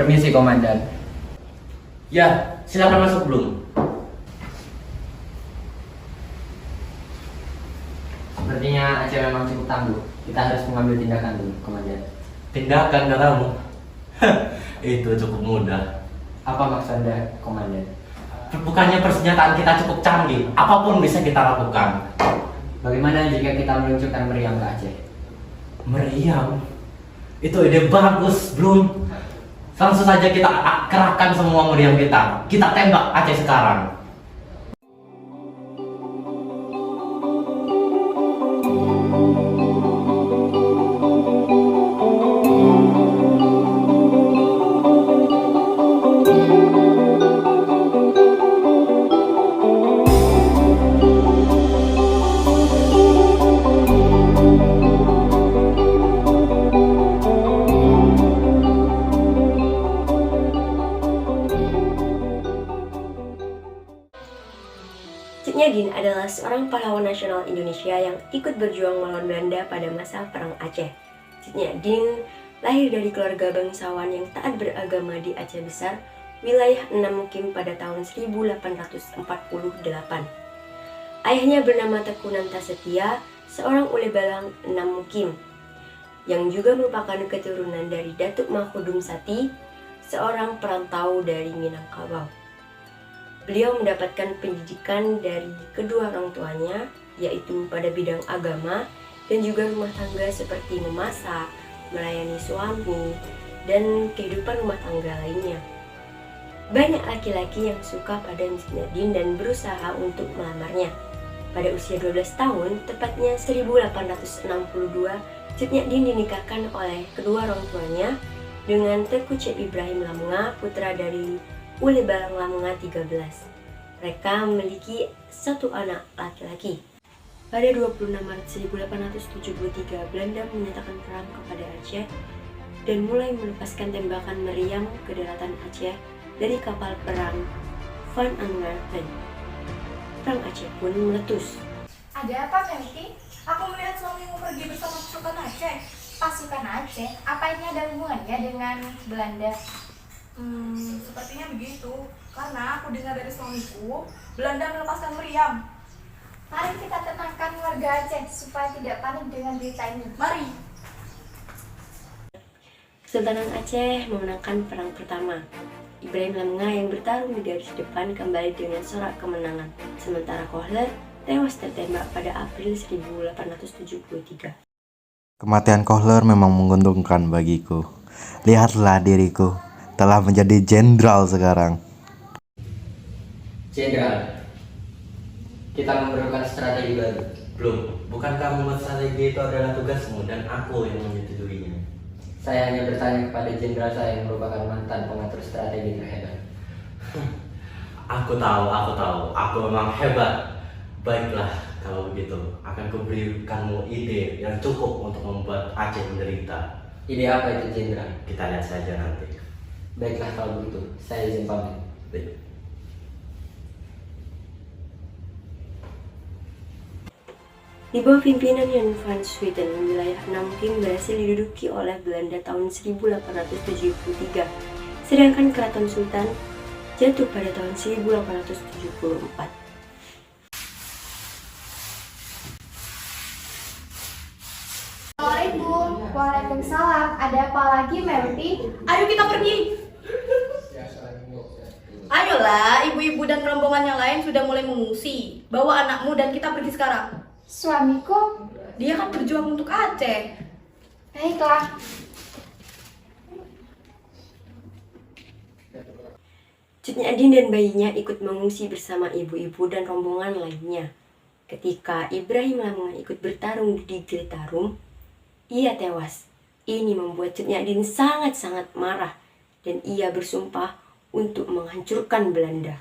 Permisi, Komandan. Ya, silakan masuk belum. Sepertinya Aceh memang cukup tangguh. Kita harus mengambil tindakan dulu, Komandan. Tindakan katamu. Itu cukup mudah. Apa maksud Anda, Komandan? Bukannya persenjataan kita cukup canggih, apapun bisa kita lakukan. Bagaimana jika kita meluncurkan meriam ke Aceh? Meriam? Itu ide bagus, belum. Langsung saja kita kerahkan semua meriam kita. Kita tembak Aceh sekarang. Cut Nyak Dien adalah seorang pahlawan nasional Indonesia yang ikut berjuang melawan Belanda pada masa Perang Aceh. Cut Nyak Dien lahir dari keluarga bangsawan yang taat beragama di Aceh Besar, wilayah Enam Mukim pada tahun 1848. Ayahnya bernama Teku Nantasetia, seorang ulebalang Enam Mukim, yang juga merupakan keturunan dari Datuk Mahfudum Sati, seorang perantau dari Minangkabau. Beliau mendapatkan pendidikan dari kedua orang tuanya, yaitu pada bidang agama dan juga rumah tangga seperti memasak, melayani suami, dan kehidupan rumah tangga lainnya. Banyak laki-laki yang suka pada Cut Nyak Dien dan berusaha untuk melamarnya. Pada usia 12 tahun, tepatnya 1862, Cut Nyak Dien dinikahkan oleh kedua orang tuanya dengan Teku Cep Ibrahim Lamunga, putra dari Ulebalang Lamunga 13. Mereka memiliki satu anak laki-laki. Pada 26 Maret 1873, Belanda menyatakan perang kepada Aceh dan mulai melepaskan tembakan meriam ke daratan Aceh dari kapal perang Van Antwerpen. Perang Aceh pun meletus. Ada apa, Melty? Aku melihat suamimu pergi bersama pasukan Aceh. Pasukan Aceh? Apa ini ada hubungannya dengan Belanda? Sepertinya begitu. Karena aku dengar dari suamiku, Belanda melepaskan meriam. Mari kita tenangkan warga Aceh supaya tidak panik dengan berita ini. Mari. Kesultanan Aceh memenangkan perang pertama. Ibrahim Lamunga yang bertarung di garis depan kembali dengan sorak kemenangan, sementara Kohler tewas tertembak pada April 1873. Kematian Kohler memang menguntungkan bagiku. Lihatlah diriku, telah menjadi jenderal sekarang. Jenderal, kita memerlukan strategi baru. Belum. Bukankah membuat strategi itu adalah tugasmu dan aku yang menyetujuinya? Saya hanya bertanya kepada jenderal saya yang merupakan mantan pengatur strategi terhebat. Aku tahu. Aku memang hebat. Baiklah, kalau begitu, akan kuberikanmu ide yang cukup untuk membuat Aceh menderita. Ide apa itu, jenderal? Kita lihat saja nanti. Baiklah kalau begitu, saya izin pamit. Baik. Di bawah pimpinan Jan van Swieten, wilayah Enam Mukim berhasil diduduki oleh Belanda tahun 1873, sedangkan Keraton Sultan jatuh pada tahun 1874. Assalamualaikum. Waalaikumsalam. Ada apa lagi, Melty? Ayo kita pergi. Ayolah, ibu-ibu dan rombongan yang lain sudah mulai mengungsi. Bawa anakmu dan kita pergi sekarang. Suamiku? Dia kan berjuang untuk Aceh. Baiklah. Cut Nyak Dien dan bayinya ikut mengungsi bersama ibu-ibu dan rombongan lainnya. Ketika Ibrahim Lamunga ikut bertarung di Geletarum, ia tewas. Ini membuat Cut Nyak Dien sangat-sangat marah dan ia bersumpah untuk menghancurkan Belanda.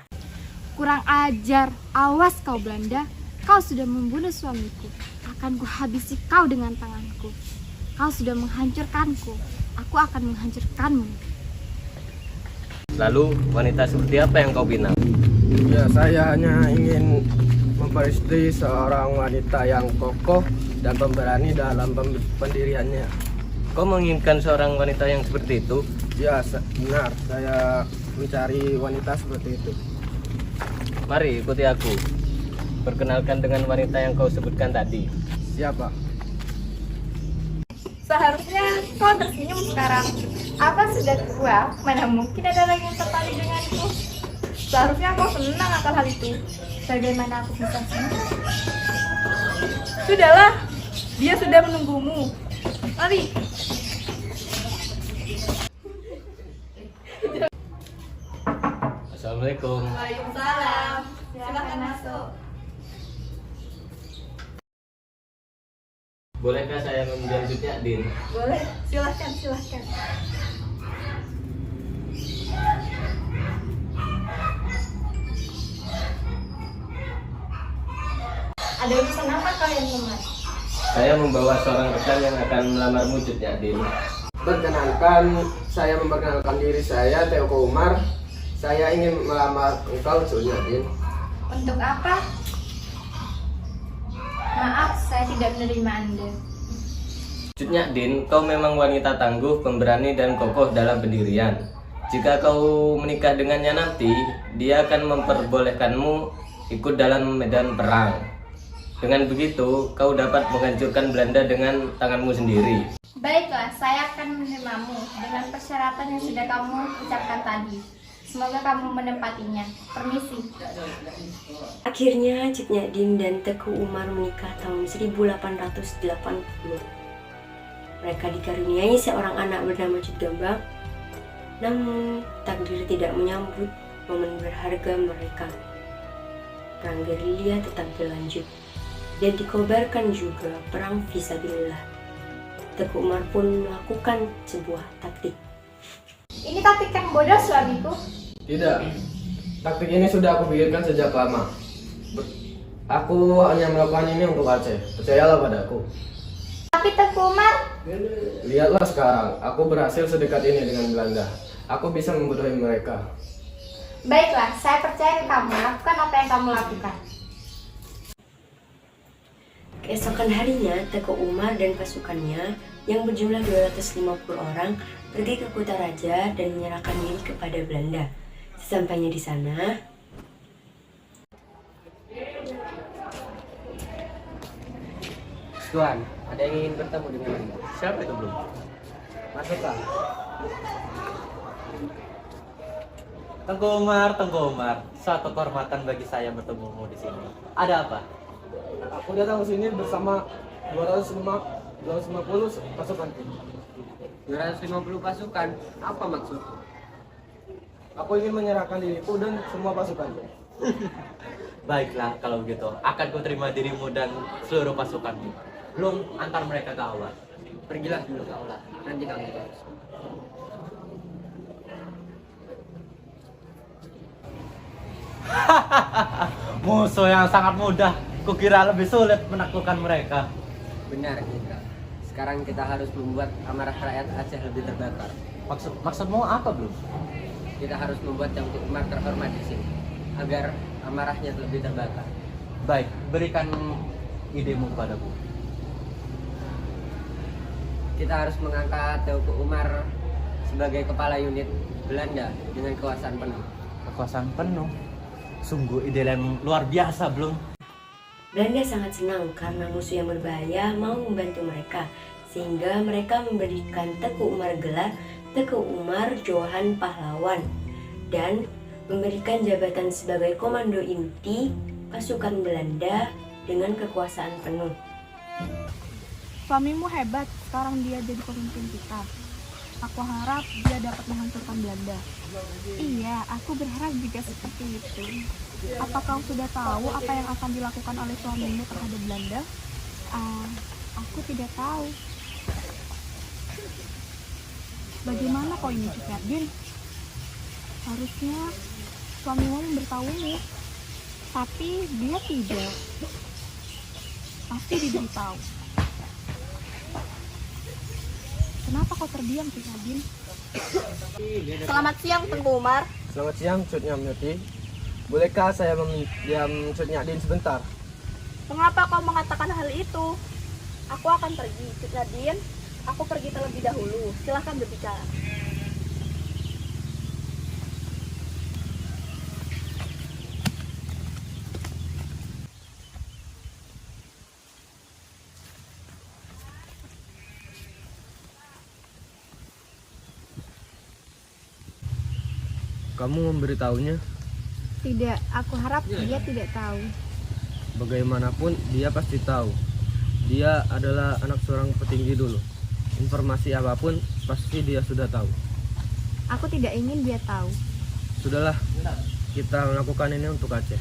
Kurang ajar, awas kau Belanda, kau sudah membunuh suamiku. Akan kuhabisi kau dengan tanganku. Kau sudah menghancurkanku, aku akan menghancurkanmu. Lalu wanita seperti apa yang kau bina? Ya, saya hanya ingin memperistri seorang wanita yang kokoh dan pemberani dalam pendiriannya. Kau menginginkan seorang wanita yang seperti itu? Ya, benar. Saya mencari wanita seperti itu. Mari ikuti aku. Perkenalkan dengan wanita yang kau sebutkan tadi. Siapa? Seharusnya kau tersenyum sekarang. Apa sudah tua? Mana mungkin ada lagi yang tertarik denganku? Seharusnya kau senang akan hal itu. Bagaimana aku bisa senang? Sudahlah, dia sudah menunggumu. Mari. Assalamualaikum. Waalaikumsalam. Silahkan masuk. Bolehkah saya meminjam Cutnya Din? Boleh, silahkan. Ada urusan apa kalian teman? Saya membawa seorang rekan yang akan melamarmu Cutnya Din. Perkenalkan, saya memperkenalkan diri saya, Teuku Umar. Saya ingin melamar engkau, Cutnya Din. Untuk apa? Maaf, saya tidak menerima Anda. Cutnya Din, kau memang wanita tangguh, pemberani dan kokoh dalam pendirian. Jika kau menikah dengannya nanti, dia akan memperbolehkanmu ikut dalam medan perang. Dengan begitu, kau dapat menghancurkan Belanda dengan tanganmu sendiri. Baiklah, saya akan menerimamu dengan persyaratan yang sudah kamu ucapkan tadi. Semoga kamu menempatinya. Permisi. Akhirnya Cutnya Din dan Teku Umar menikah tahun 1880. Mereka dikaruniai seorang anak bernama Cut Gambang. Namun takdir tidak menyambut momen berharga mereka. Perang gerilya tetap berlanjut dan dikobarkan juga perang fisabilillah. Teku Umar pun melakukan sebuah taktik. Ini taktik yang bodoh, suamiku. Tidak. Taktik ini sudah aku pikirkan sejak lama. Aku hanya melakukan ini untuk Aceh. Percayalah padaku. Tapi Teku Umar, Lihatlah sekarang, aku berhasil sedekat ini dengan Belanda. Aku bisa membodohi mereka. baiklah, saya percaya ke kamu. Lakukan apa yang kamu lakukan. Keesokan harinya, Teku Umar dan pasukannya yang berjumlah 250 orang pergi ke Kota Raja dan menyerahkan diri kepada Belanda. Sesampainya di sana, Tuan, ada yang ingin bertemu dengan Anda. Siapa itu belum? Masuklah. Tengku Umar, suatu kehormatan bagi saya bertemumu di sini. Ada apa? Aku datang ke sini bersama 250 pasukan. 250 pasukan, apa maksud? Aku ingin menyerahkan diriku dan semua pasukan. Baiklah, kalau begitu, akan kuterima dirimu dan seluruh pasukanmu. Belum antar mereka ke aula. Pergilah dulu ke aula, nanti kami terus. Musuh yang sangat mudah. Kukira lebih sulit menaklukkan mereka. Benar, Jenderal. Sekarang kita harus membuat amarah rakyat Aceh lebih terbakar. Maksudmu apa, belum? Kita harus membuat Tengku Umar terhormat di sini, agar amarahnya lebih terbakar. Baik, berikan idemu padaku. Kita harus mengangkat Tengku Umar sebagai kepala unit Belanda dengan kekuasaan penuh. Kekuasaan penuh. Sungguh ide yang luar biasa, belum? Belanda sangat senang karena musuh yang berbahaya mau membantu mereka, sehingga mereka memberikan Teku Umar gelar Teku Umar Johan Pahlawan dan memberikan jabatan sebagai komando inti pasukan Belanda dengan kekuasaan penuh. Suamimu hebat, sekarang dia jadi pemimpin kita. Aku harap dia dapat menghancurkan Belanda. Iya, aku berharap juga seperti itu. Apa kau sudah tahu apa yang akan dilakukan oleh suamimu terhadap Belanda? Aku tidak tahu. Bagaimana kau ini, Cutnya Din? Harusnya suamimu memberitahumu, tapi dia tidak. Pasti diberitahu. Kenapa kau terdiam, Cutnya Din? Selamat siang, Tengku Umar. Selamat siang, Cutnya Muti. Bolehkah saya meminjam Cutnya Din sebentar? Mengapa kau mengatakan hal itu? Aku akan pergi, Cutnya Din. Aku pergi terlebih dahulu. Silahkan berbicara. kamu memberitahunya? Tidak, aku harap dia tidak tahu. Bagaimanapun dia pasti tahu. Dia adalah anak seorang petinggi dulu. Informasi apapun pasti dia sudah tahu. Aku tidak ingin dia tahu. Sudahlah, kita melakukan ini untuk Aceh.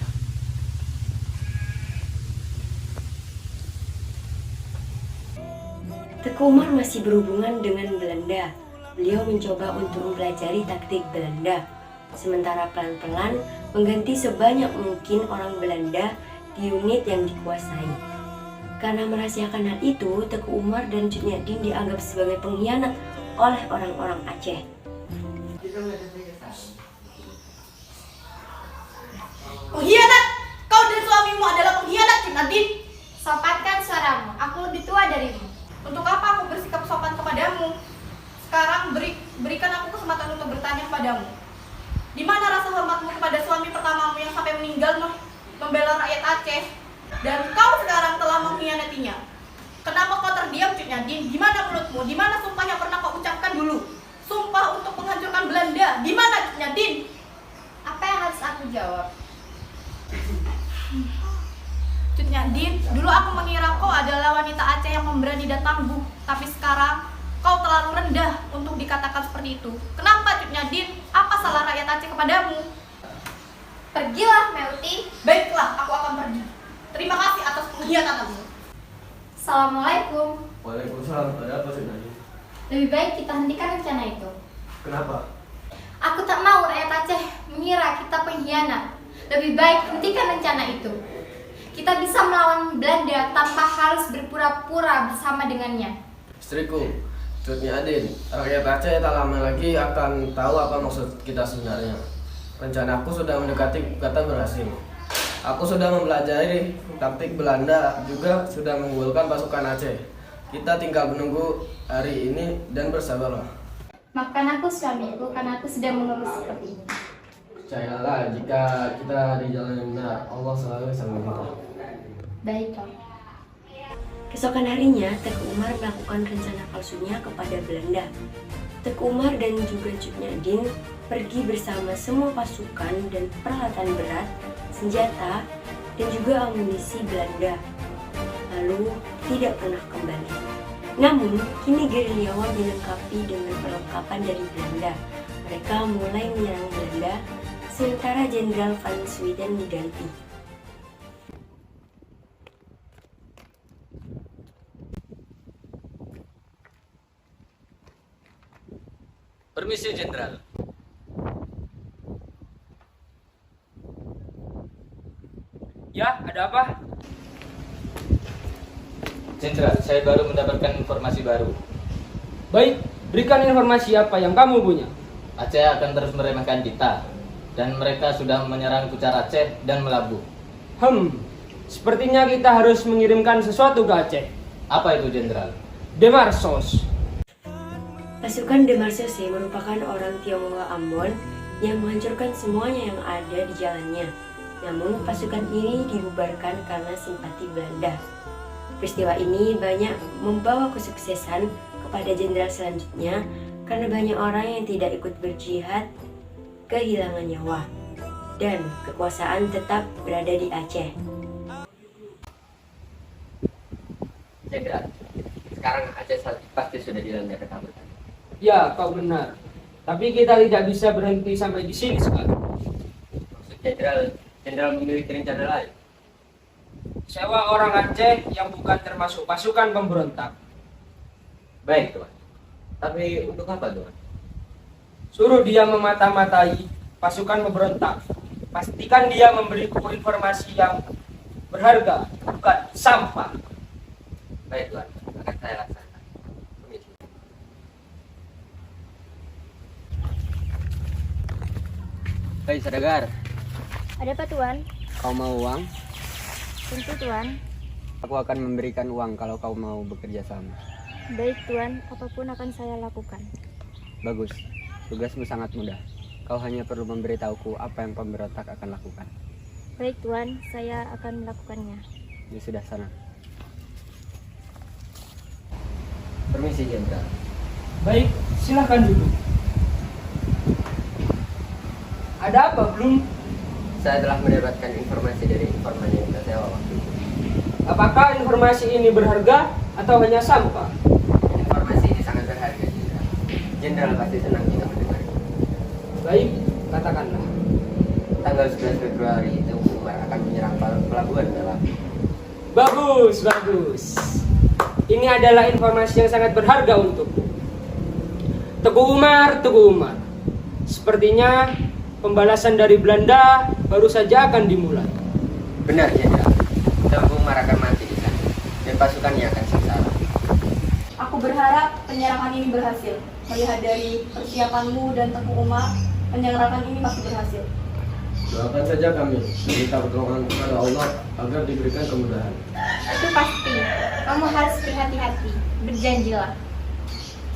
Teku Umar masih berhubungan dengan Belanda. Beliau mencoba untuk mempelajari taktik Belanda, sementara pelan-pelan mengganti sebanyak mungkin orang Belanda di unit yang dikuasai. Karena merahasiakan hal itu, Teku Umar dan Cut Nyak Dien dianggap sebagai pengkhianat oleh orang-orang Aceh. Pengkhianat! Kau dan suamimu adalah pengkhianat, Cut Nyak Dien. Sopankan suaramu, aku lebih tua darimu. Untuk apa aku bersikap sopan kepadamu? Sekarang berikan aku kesempatan untuk bertanya kepadamu. Di mana rasa hormatmu kepada suami pertamamu yang sampai meninggal membela rakyat Aceh? Dan kau sekarang telah mengkhianatinya. Kenapa kau terdiam, Cut Nyak Dien? Di mana mulutmu? Di mana sumpah yang pernah kau ucapkan dulu? Sumpah untuk menghancurkan Belanda. Di mana, Cut Nyak Dien? Apa yang harus aku jawab? Cut Nyak Dien, dulu aku mengira kau adalah wanita Aceh yang memberani dan tangguh. Tapi sekarang kau terlalu rendah untuk dikatakan seperti itu. Kenapa, Cut Nyak Dien? Apa salah rakyat Aceh kepadamu? Pergilah, Meuti. Baiklah, aku akan pergi. Terima kasih atas pengkhianatanmu. Assalamualaikum. Waalaikumsalam. Ada apa sih Nadi? Lebih baik kita hentikan rencana itu. Kenapa? Aku tak mau rakyat Aceh mengira kita pengkhianat. Lebih baik hentikan rencana itu. Kita bisa melawan Belanda tanpa harus berpura-pura bersama dengannya. Istriku, Cut Nyak Dien, rakyat Aceh tak lama lagi akan tahu apa maksud kita sebenarnya. Rencanaku sudah mendekati kata berhasil. Aku sudah mempelajari taktik Belanda, juga sudah mengunggulkan pasukan Aceh. Kita tinggal menunggu hari ini dan bersabarlah. Maafkan aku suamiku karena aku sudah mengeluh seperti ini. Percayalah, jika kita di jalan yang benar, Allah selalu bersama kita. Baiklah. Keesokan harinya, Teku Umar melakukan rencana palsunya kepada Belanda. Teku Umar dan juga Cut Nyak Dien pergi bersama semua pasukan dan peralatan berat, senjata, dan juga amunisi Belanda. Lalu tidak pernah kembali. Namun, kini gerilyawan dilengkapi dengan perlengkapan dari Belanda. Mereka mulai menyerang Belanda, sementara Jenderal Van Sweden diganti. Permisi, Jenderal. Ya, ada apa? Jenderal, saya baru mendapatkan informasi baru. Baik, berikan informasi apa yang kamu punya. Aceh akan terus meremehkan kita, dan mereka sudah menyerang Kucar Aceh dan Melabuh. Sepertinya kita harus mengirimkan sesuatu ke Aceh. Apa itu, Jenderal? Demarsos. Pasukan Demarsos merupakan orang Tionghoa Ambon yang menghancurkan semuanya yang ada di jalannya. Namun pasukan ini dibubarkan karena simpati Belanda. Peristiwa ini banyak membawa kesuksesan kepada jenderal selanjutnya karena banyak orang yang tidak ikut berjihad kehilangan nyawa dan kekuasaan tetap berada di Aceh. Jenderal, sekarang Aceh pasti sudah dilanda ketakutan. Ya, kau benar. Tapi kita tidak bisa berhenti sampai di sini sekarang. Maksud Jenderal memiliki rencana lain. Sewa orang Aceh yang bukan termasuk pasukan pemberontak. Baik, Tuan. Tapi untuk apa, Tuan? Suruh dia memata-matai pasukan pemberontak. Pastikan dia memberiku informasi yang berharga, bukan sampah. Baik, Tuan. Akan saya laksanakan. Permisi. Hei, Saudagar. Ada apa, Tuan? Kau mau uang? Tentu, Tuan. Aku akan memberikan uang kalau kau mau bekerja sama. Baik, Tuan. Apapun akan saya lakukan. Bagus. Tugasmu sangat mudah. Kau hanya perlu memberitahuku apa yang pemberontak akan lakukan. Baik, Tuan. Saya akan melakukannya. Ya sudah, sana. Permisi, Jenderal. Baik, silahkan duduk. Ada apa, Blum? Saya telah mendapatkan informasi dari informan yang kita sewa waktu itu. Apakah informasi ini berharga atau hanya sampah? Informasi ini sangat berharga, Jenderal. Jenderal pasti senang jika mendengarnya. Baik, katakanlah. Tanggal 11 Februari itu Umar akan menyerang pelabuhan Belawan. Bagus, bagus. Ini adalah informasi yang sangat berharga untukku. Teguh Umar, Teguh Umar. Sepertinya pembalasan dari Belanda baru saja akan dimulai. Benar, Jenderal. Teguh Umar akan mati di sana dan pasukannya akan sengsara. Aku berharap penyerangan ini berhasil. Melihat dari persiapanmu dan Teguh Umar, penyerangan ini pasti berhasil. Doakan saja kami, minta pertolongan kepada Allah agar diberikan kemudahan. Itu pasti. Kamu harus berhati-hati. Berjanjilah.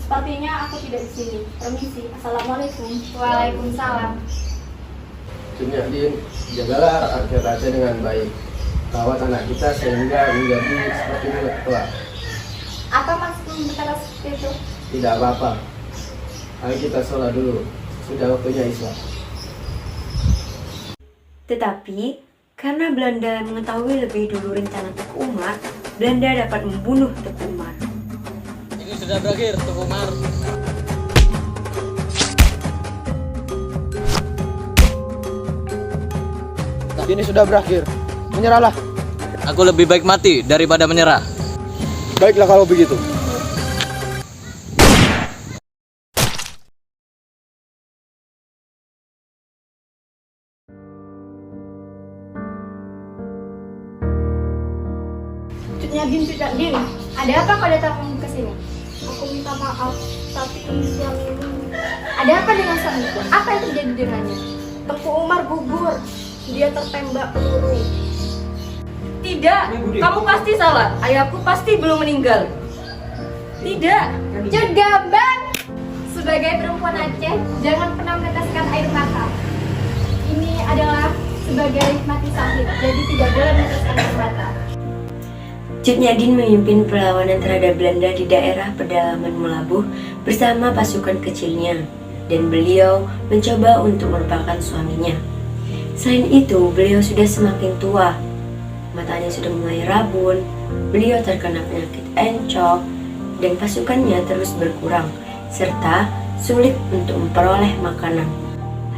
Sepertinya aku tidak di sini. Permisi. Assalamualaikum. Waalaikumsalam. Cutnya Din, jagalah rakyat Aceh dengan baik. Rawat anak kita sehingga menjadi seperti ini kelak. Apa maksudmu berkata seperti itu? Tidak apa-apa. Ayo kita sholat dulu. Sudah waktunya Isya. Tetapi, karena Belanda mengetahui lebih dulu rencana Teguh Umar, Belanda dapat membunuh Teguh Umar. Ini sudah berakhir, Teguh Umar. Ini sudah berakhir. Menyerahlah. Aku lebih baik mati daripada menyerah. Baiklah kalau begitu. Cutnya Din, ada apa kau datang ke sini? Aku minta maaf, tapi suamimu. Ada apa dengan suamiku? Apa yang terjadi dengannya? Teguh Umar gugur. Dia tertembak peluru. Tidak, kamu pasti salah. Ayahku pasti belum meninggal. Tidak. Cut Gambang! Sebagai perempuan Aceh, jangan pernah meneteskan air mata. Ini adalah sebagai mati syahid, jadi tidak boleh meneteskan air mata. Cut Nyak Dien memimpin perlawanan terhadap Belanda di daerah pedalaman Melabuh bersama pasukan kecilnya, dan beliau mencoba untuk melupakan suaminya. Selain itu, beliau sudah semakin tua, matanya sudah mulai rabun, beliau terkena penyakit encok, dan pasukannya terus berkurang, serta sulit untuk memperoleh makanan.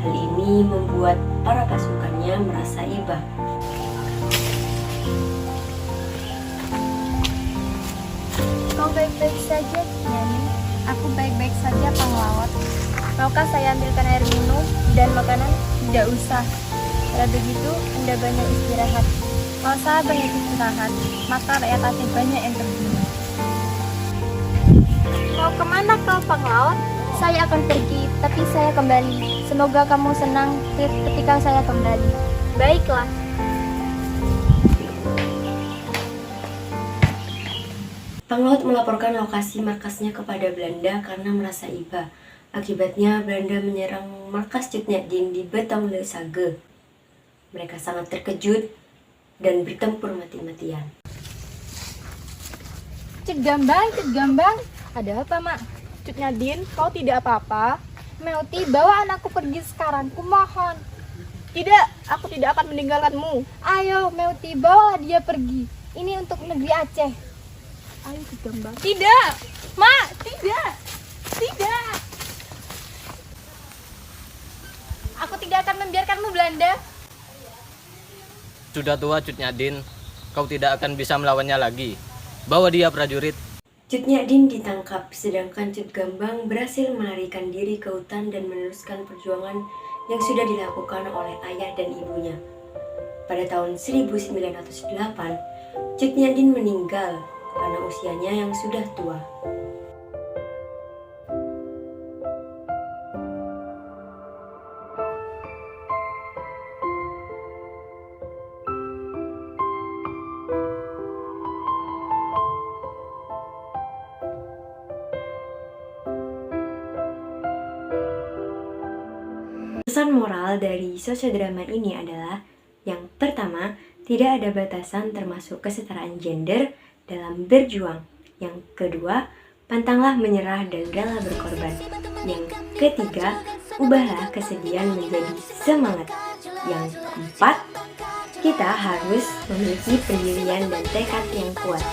Hal ini membuat para pasukannya merasa iba. Kau baik-baik saja, Nyani. Aku baik-baik saja, Panglawat. Maukah saya ambilkan air minum dan makanan? Tidak usah. Kalau begitu, Anda banyak istirahat. Kalau saya banyak istirahat, maka rakyat Aceh banyak yang terbunuh. Mau kemana kau, Panglawat? Saya akan pergi, tapi saya kembali. Semoga kamu senang ketika saya kembali. Baiklah. Panglawat melaporkan lokasi markasnya kepada Belanda karena merasa iba. Akibatnya Belanda menyerang markas Cut Nyak Dien di Betong Le Sage. Mereka sangat terkejut dan bertempur mati-matian. Cut Gambang. Ada apa, Mak? Cut Nyak Dien, kau tidak apa-apa? Meuti, bawa anakku pergi sekarang, kumohon. Tidak, aku tidak akan meninggalkanmu. Ayo, Meuti, bawa dia pergi. Ini untuk negeri Aceh. Ayo Cut Gambang. Tidak, Mak, tidak. Aku tidak akan membiarkanmu, Belanda. Sudah tua Cut Nyak Dien, kau tidak akan bisa melawannya lagi. Bawa dia prajurit. Cut Nyak Dien ditangkap, sedangkan Cut Gambang berhasil melarikan diri ke hutan dan meneruskan perjuangan yang sudah dilakukan oleh ayah dan ibunya. Pada tahun 1908, Cut Nyak Dien meninggal karena usianya yang sudah tua. Pesan moral dari sosiodrama ini adalah yang pertama, tidak ada batasan termasuk kesetaraan gender dalam berjuang. Yang kedua, pantanglah menyerah dan rela berkorban. Yang ketiga, ubahlah kesedihan menjadi semangat. Yang keempat, kita harus memiliki pendirian dan tekad yang kuat.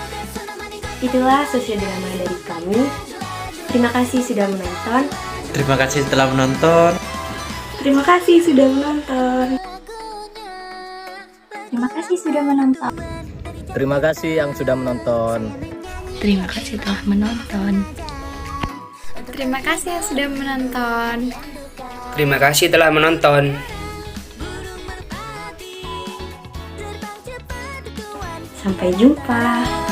Itulah sosiodrama dari kami. Terima kasih sudah menonton. Terima kasih telah menonton. Terima kasih sudah menonton. Terima kasih sudah menonton. Terima kasih yang sudah menonton. Terima kasih telah menonton. Terima kasih yang sudah menonton. Terima kasih telah menonton. Sampai jumpa.